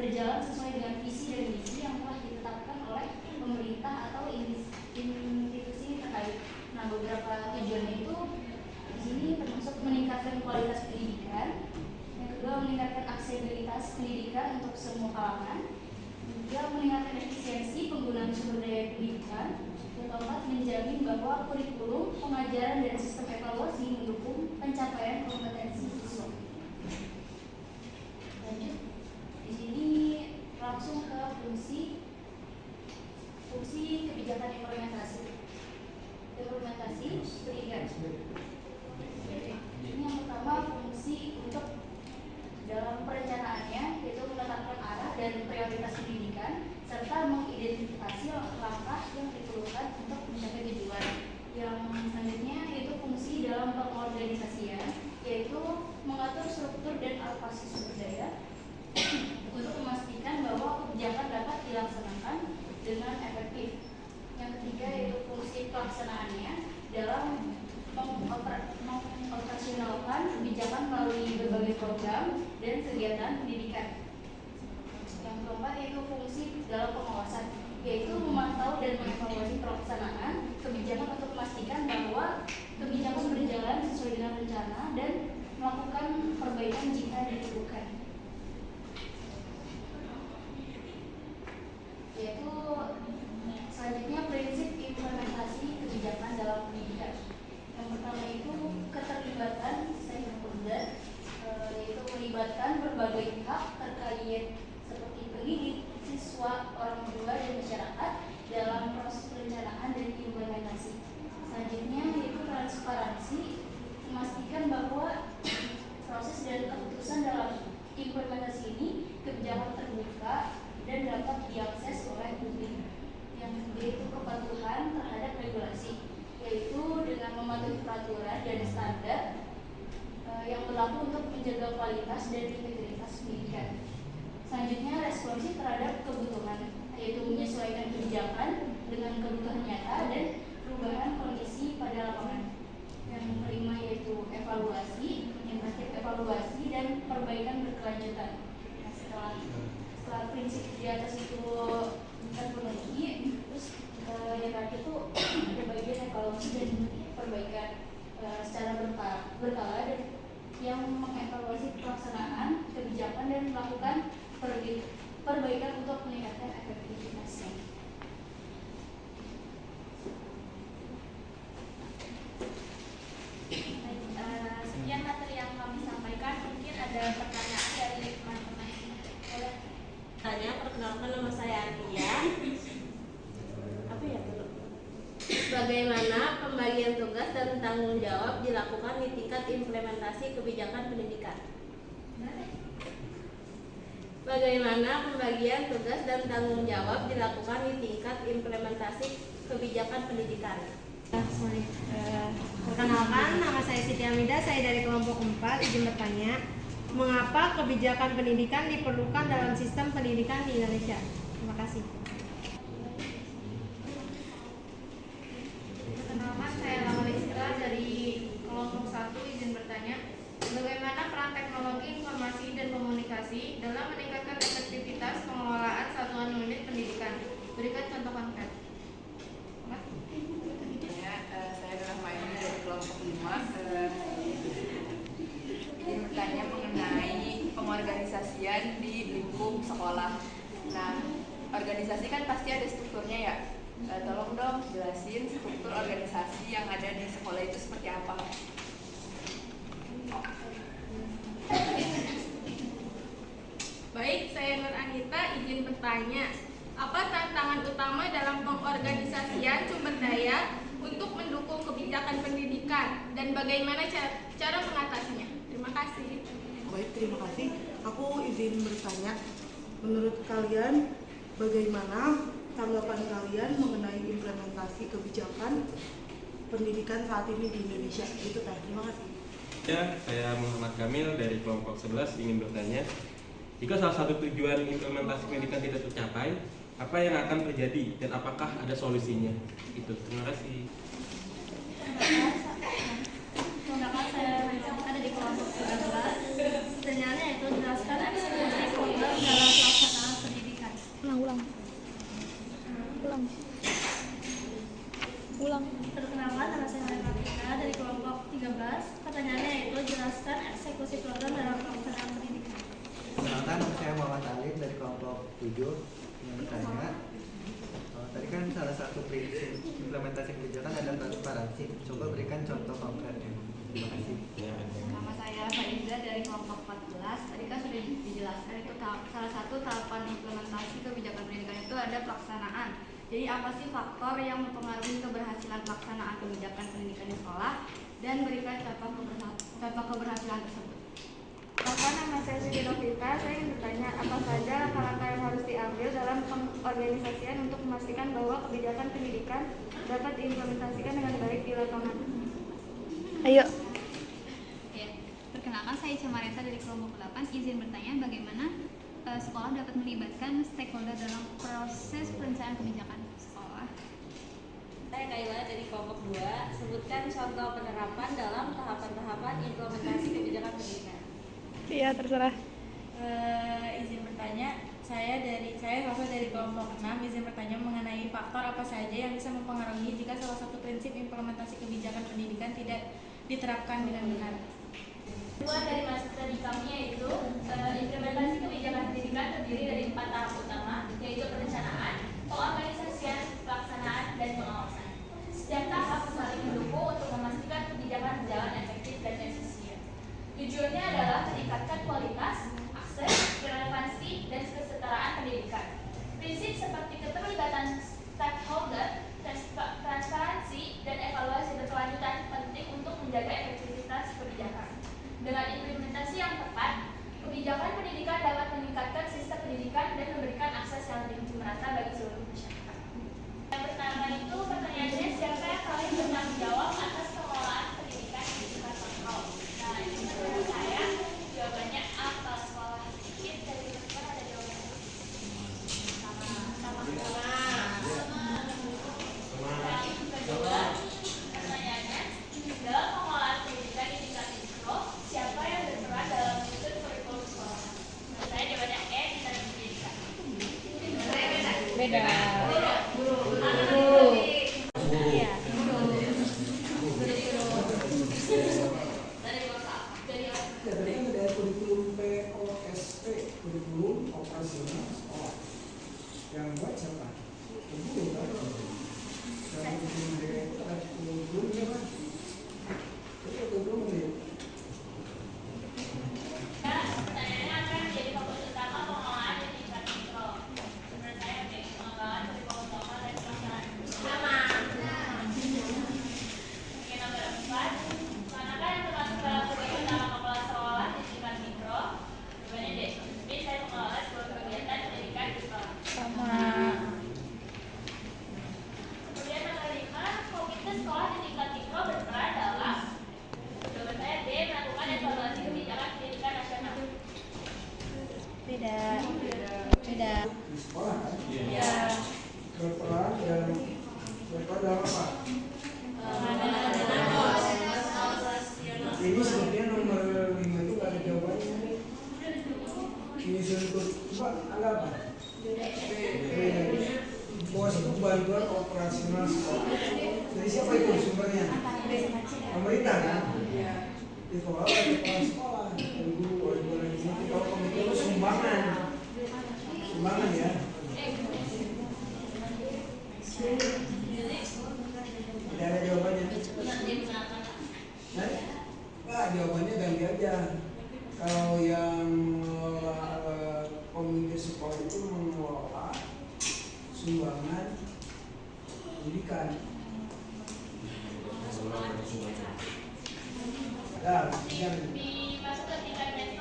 berjalan sesuai dengan visi dan misi yang telah ditetapkan oleh pemerintah atau institusi terkait. Nah, beberapa tujuannya itu di sini termasuk meningkatkan kualitas pendidikan, yang kedua meningkatkan aksesibilitas pendidikan untuk semua kalangan, juga meningkatkan efisiensi penggunaan sumber daya pendidikan, yang keempat menjamin bahwa kurikulum, pengajaran dan sistem evaluasi mendukung pencapaian kompetensi siswa. Lanjut, di sini langsung ke fungsi kebijakan implementasi pendidikan. Ini yang pertama fungsi untuk dalam perencanaannya, yaitu menetapkan arah dan prioritas pendidikan serta mengidentifikasi langkah yang diperlukan untuk mencapai tujuan. Yang selanjutnya yaitu fungsi dalam pengorganisasian, yaitu mengatur struktur dan alokasi sumber daya untuk memastikan bahwa kebijakan dapat dilaksanakan dengan efektif. Yang ketiga yaitu fungsi pelaksanaannya dalam mengoperasionalkan kebijakan melalui berbagai program dan kegiatan pendidikan. Yang keempat yaitu fungsi dalam pengawasan, yaitu memantau dan mengevaluasi pelaksanaan kebijakan untuk memastikan bahwa kebijakan berjalan sesuai dengan rencana dan melakukan perbaikan jika diperlukan. Yaitu selanjutnya prinsip implementasi kebijakan dalam pendidikan. Yang pertama itu keterlibatan stakeholder, yaitu melibatkan berbagai pihak terkait seperti pendidik, siswa, orang tua dan masyarakat dalam proses perencanaan dan implementasi. Selanjutnya yaitu transparansi, memastikan bahwa proses dan keputusan dalam implementasi ini kebijakan terbuka dan dapat diakses oleh publik. Yang kedua itu kepatuhan terhadap regulasi, yaitu dengan mematuhi peraturan dan standar yang berlaku untuk menjaga kualitas dan integritas pendidikan. Selanjutnya responsif terhadap kebutuhan, yaitu menyesuaikan kebijakan dengan kebutuhan nyata dan perubahan kondisi pada lapangan. Yang kelima yaitu evaluasi, yang terakhir evaluasi dan perbaikan berkelanjutan. Nah, setelah prinsip di atas itu terpenuhi, terus yang terakhir itu ada bagian evaluasi dan perbaikan secara berkala dan yang mengevaluasi pelaksanaan kebijakan dan melakukan perbaikan untuk meningkatkan efektivitasnya. Sekian materi yang kami sampaikan. Mungkin ada pertanyaan dari teman-teman. Boleh tanya. Perkenalkan, nama saya Ania. Apa ya dulu? Bagaimana pembagian tugas dan tanggung jawab dilakukan di tingkat implementasi kebijakan pendidikan? Bagaimana pembagian tugas dan tanggung jawab dilakukan di tingkat implementasi kebijakan pendidikan? Perkenalkan, nama saya Siti Amida, saya dari kelompok 4. Izin bertanya, mengapa kebijakan pendidikan diperlukan dalam sistem pendidikan di Indonesia? Terima kasih. Perkenalkan, saya Lawalistra dari kelompok 1. Izin bertanya, bagaimana peran teknologi informasi dan komunikasi dalam meningkatkan efektivitas pengelolaan satuan unit pendidikan? Berikan contoh konkret. Saya adalah Maini dari kelompok 5. Ini bertanya mengenai pengorganisasian di lingkup sekolah. Nah, organisasi kan pasti ada strukturnya ya. Tolong dong jelasin struktur organisasi yang ada di sekolah itu seperti apa. Baik, saya Nur Anita, izin bertanya, apa tantangan utama dalam pengorganisasian sumber daya untuk mendukung kebijakan pendidikan dan bagaimana cara mengatasinya? Terima kasih. Baik, terima kasih. Aku izin bertanya, menurut kalian bagaimana tanggapan kalian mengenai implementasi kebijakan pendidikan saat ini di Indonesia? Itu teh. Terima kasih. Ya, saya Muhammad Kamil dari kelompok 11 ingin bertanya, jika salah satu tujuan implementasi pendidikan tidak tercapai, apa yang akan terjadi dan apakah ada solusinya? Itu. Terima kasih. Mengapa saya ada di kelompok 11? Sebenarnya itu jelaskan eksekusi program dalam pelaksanaan yang bertanya, tadi kan salah satu prinsip implementasi kebijakan adalah transparansi. Coba berikan contoh konkretnya. Terima kasih. Nama saya Faiza dari kelompok 14. Tadi kan sudah dijelaskan itu salah satu tahapan implementasi kebijakan pendidikan itu ada pelaksanaan. Jadi apa sih faktor yang mempengaruhi keberhasilan pelaksanaan kebijakan pendidikan di sekolah dan berikan contoh keberhasilan tersebut. Bapak, nama saya Siti Novita. Saya ingin bertanya, apa saja langkah-langkah yang harus diambil dalam pengorganisasian untuk memastikan bahwa kebijakan pendidikan dapat diimplementasikan dengan baik di lapangan? Ayo. Ya, perkenalkan saya Cemareta dari kelompok 8. Izin bertanya bagaimana sekolah dapat melibatkan stakeholder dalam proses perencanaan kebijakan sekolah. Saya Kaila dari kelompok 2. Sebutkan contoh penerapan dalam tahapan-tahapan implementasi kebijakan pendidikan. Iya, terserah. Izin bertanya, saya Fafa dari kelompok 6. Izin bertanya mengenai faktor apa saja yang bisa mempengaruhi jika salah satu prinsip implementasi kebijakan pendidikan tidak diterapkan dengan benar. Tujuan dari masa studi kami yaitu implementasi kebijakan pendidikan terdiri dari 4 tahap utama, yaitu perencanaan, pengorganisasian, pelaksanaan, dan pengawasan. Setiap tahap saling mendukung untuk memastikan kebijakan berjalan efektif dan efisien. Tujuannya adalah meningkatkan kualitas, akses, relevansi, dan kesetaraan pendidikan. Prinsip seperti keterlibatan stakeholder, transparansi, dan evaluasi berkelanjutan penting untuk menjaga efektivitas kebijakan. Dengan implementasi yang tepat, kebijakan pendidikan dapat meningkatkan sistem pendidikan dan memberikan akses yang lebih merata bagi seluruh masyarakat. Yang pertama itu pertanyaannya, siapa yang paling bertanggung jawab atas pengelolaan pendidikan di tingkat sekolah? Nah, ini menurut saya jawabannya A, kepala sekolah. Mungkin dari teman-teman ada jawabannya? Sama. Yang kedua, pertanyaannya, dalam pengelolaan pendidikan di tingkat mikro, siapa yang berperan dalam menyusun kurikulum sekolah? Menurut saya jawabannya E, dinas pendidikan. Beda. Dari kurikulum POSP, kurikulum operasional sekolah. Yang buat siapa? Guru kan? Yang kurikulumnya kan? Itu kurikulum ini. Pertanyaannya apa yang menjadi fokus utama pengelolaan di tingkat mikro? Menurut saya B, pengembangan kurikulum lokal dan pelaksanaan. Sama. Oke, nomor 4. Manakah yang termasuk dalam tugas utama kepala sekolah di tingkat mikro? Jawabannya D. B, saya mengelola sebuah kegiatan pendidikan di sekolah. Sama. Kemudian nomor 5, komite sekolah di tingkat mikro berperan dalam. Jawaban saya D, melakukan evaluasi kebijakan pendidikan nasional. Beda. Di sekolah kan? Iya. Berperan dalam apa? Ini sebenarnya nomor 5 itu gak ada jawabannya. Ini untuk coba ada apa? Pos bantuan operasional sekolah. Jadi siapa itu sumbernya? Pemerintah kan? Di sekolah ada kepala sekolah, ada guru, ada guru. Kalau komite itu sumbangan ya. Tidak ada jawabannya. Nah, jawabannya ganti aja. Kalau yang komite sekolah itu mengelola sumbangan pendidikan. Dimasuk ke tingkat metro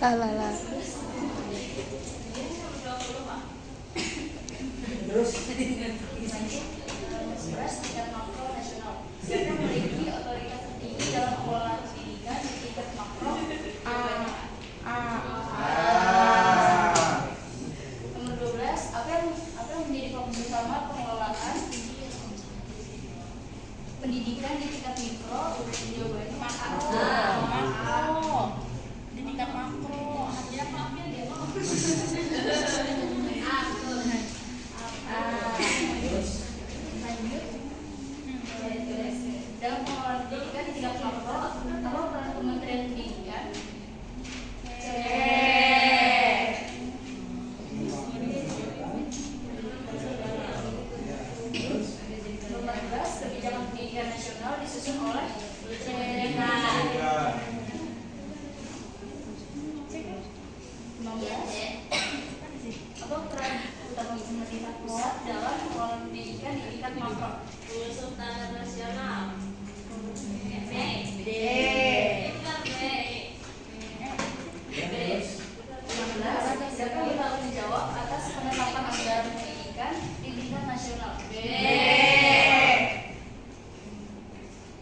Terus tingkat makro nasional. Siapa yang memiliki otoritas tertinggi dalam pengelolaan pendidikan di tingkat makro? Nomor 12, apa yang menjadi fokus utama pengelolaan pendidikan di tingkat mikro? Jawabannya makro. Di tingkat makro. ya maafnya dia mau. Lanjut. Dalam pengelolaan pendidikan di tingkat makro, apa peran Kementerian Pendidikan? Nomor 11, kebijakan pendidikan nasional disusun oleh apa peran utama pemerintah pusat dalam pengelolaan pendidikan di tingkat makro? Menyusun standar nasional. B. B. 15, siapa yang bertanggung jawab atas penetapan anggaran pendidikan di tingkat nasional? B.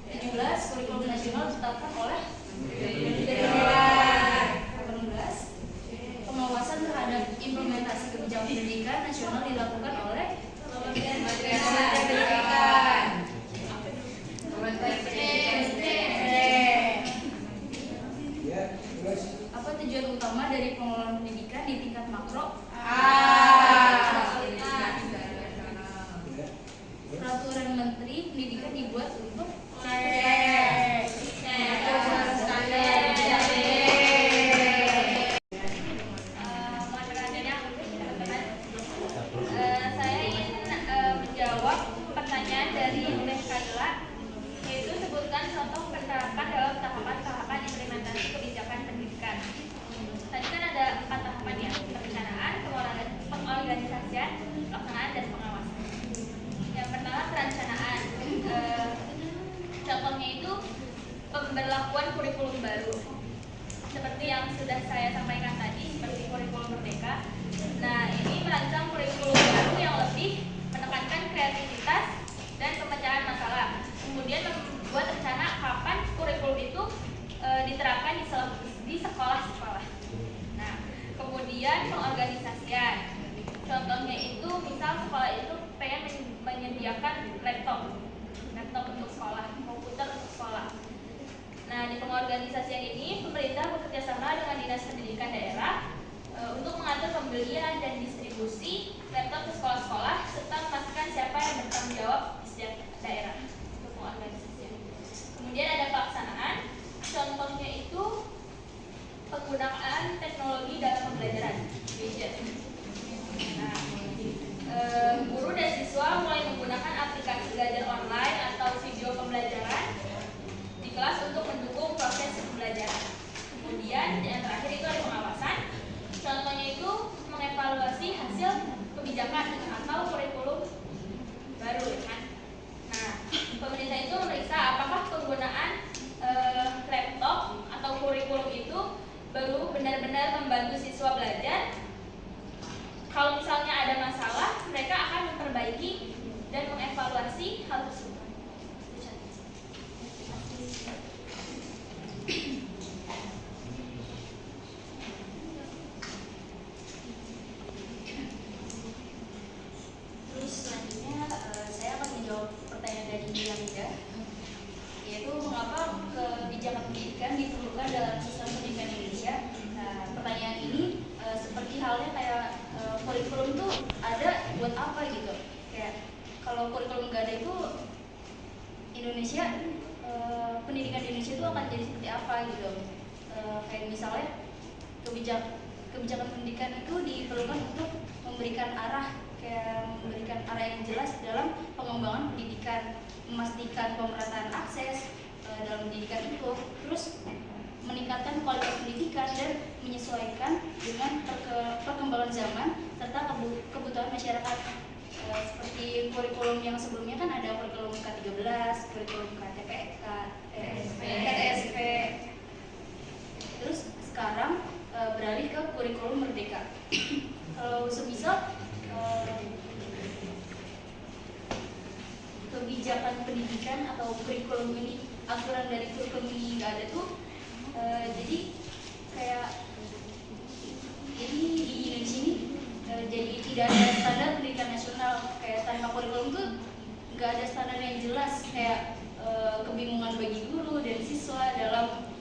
17, kurikulum nasional ditetapkan oleh 18, pengawasan terhadap implementasi kebijakan pendidikan nasional dilakukan oleh Kementerian Pendidikan. ya, terus Apa tujuan utama dari pengelolaan pendidikan di tingkat makro? Peraturan Menteri Pendidikan dibuat untuk Saya ingin menjawab pertanyaan dari Teh Kaila, yaitu sebutkan contoh penerapan dalam tahapan-tahapan implementasi kebijakan pendidikan. Tadi kan ada 4 tahapan ya, perencanaan, pengorganisasian, pelaksanaan, dan pengawasan. Yang pertama perencanaan, contohnya itu pemberlakuan kurikulum baru. Seperti yang sudah saya sampaikan tadi, seperti kurikulum merdeka. Nah, ini merancang kurikulum baru yang lebih menekankan kreativitas dan pemecahan masalah. Kemudian membuat rencana kapan kurikulum itu diterapkan di sekolah-sekolah. Nah, kemudian pengorganisasian. Contohnya itu, misal sekolah itu pengen menyediakan laptop untuk sekolah, komputer untuk sekolah. Nah, di pengorganisasian ini pemerintah bekerjasama dengan Dinas Pendidikan Daerah untuk mengatur pembelian dan distribusi laptop ke sekolah-sekolah serta memastikan siapa yang bertanggung jawab di setiap daerah untuk pengorganisasian. Kemudian ada pelaksanaan, contohnya itu penggunaan teknologi dalam pembelajaran, gadget. Nah, guru dan siswa mulai menggunakan aplikasi belajar online atau video pembelajaran di kelas untuk mendukung proses pembelajaran. Kemudian yang terakhir itu ada pengawasan. Contohnya itu mengevaluasi hasil kebijakan atau kurikulum baru, kan? Nah, pemerintah itu memeriksa apakah penggunaan laptop atau kurikulum itu baru benar-benar membantu siswa belajar. Kalau misalnya ada masalah, mereka akan memperbaiki dan mengevaluasi hal tersebut. Terus selanjutnya saya akan menjawab pertanyaan dari Yamida, yaitu mengapa kebijakan pendidikan diperlukan dalam sistem pendidikan Indonesia. Nah, pertanyaan ini seperti halnya kayak kurikulum tuh ada buat apa gitu. Kayak kalau kurikulum nggak ada itu Indonesia, pendidikan di Indonesia itu akan jadi seperti apa gitu. Kayak misalnya kebijakan pendidikan itu diperlukan untuk memberikan arah yang jelas dalam pengembangan pendidikan, memastikan pemerataan akses dalam pendidikan itu, terus meningkatkan kualitas pendidikan dan menyesuaikan dengan perkembangan zaman serta kebutuhan masyarakat. Seperti kurikulum yang sebelumnya kan ada kurikulum K13, kurikulum KTP, KTSP. Terus sekarang kurikulum nggak ada tuh jadi kayak jadi di Indonesia ini jadi tidak ada standar pendidikan nasional. Kayak tanpa kurikulum tuh nggak ada standar yang jelas, kayak kebingungan bagi guru dan siswa dalam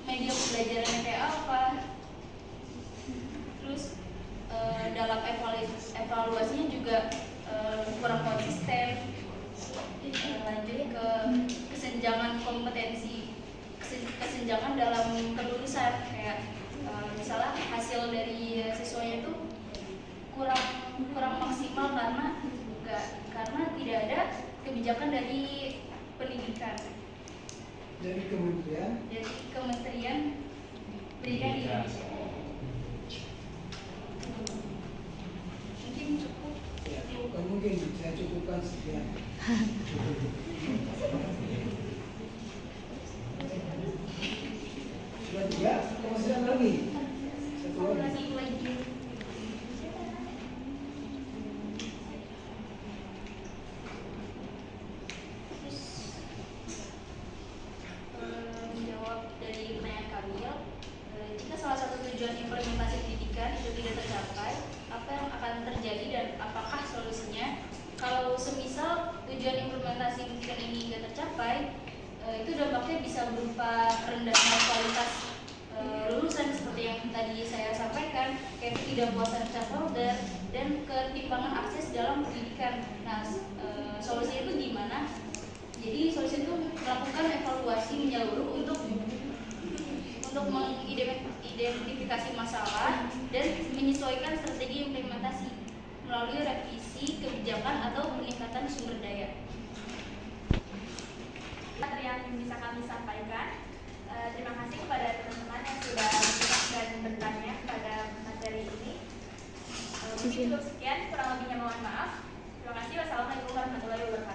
media pembelajarannya kayak apa. Terus dalam evaluasinya juga kurang konsisten. Lanjut ke kesenjangan kompetensi, kesenjangan dalam kelulusan, kayak misalnya hasil dari siswanya itu kurang maksimal karena tidak ada kebijakan dari pendidikan Dari kementerian pendidikan di Indonesia. Mungkin cukup. ya, bukan mungkin saya cukupkan sekian. Sudah 3, masih ada lagi. Satu lagi. Menjawab dari pertanyaan Kamil, jika salah satu tujuan implementasi pendidikan itu tidak tercapai, apa yang akan terjadi dan apakah solusinya? Kalau semisal tujuan implementasi pendidikan ini tidak tercapai, itu dampaknya bisa berupa rendahnya kualitas lulusan seperti yang tadi saya sampaikan, kayak ketidakpuasan stakeholder dan ketimpangan akses dalam pendidikan. Nah, solusinya itu gimana? Jadi solusi itu melakukan evaluasi menyeluruh untuk mengidentifikasi masalah dan menyesuaikan strategi implementasi melalui revisi kebijakan atau peningkatan sumber daya. Yang bisa kami sampaikan, terima kasih kepada teman-teman yang sudah menyimak dan bertanya pada materi ini. Mungkin cukup sekian, kurang lebihnya mohon maaf. Terima kasih. Wassalamualaikum warahmatullahi wabarakatuh.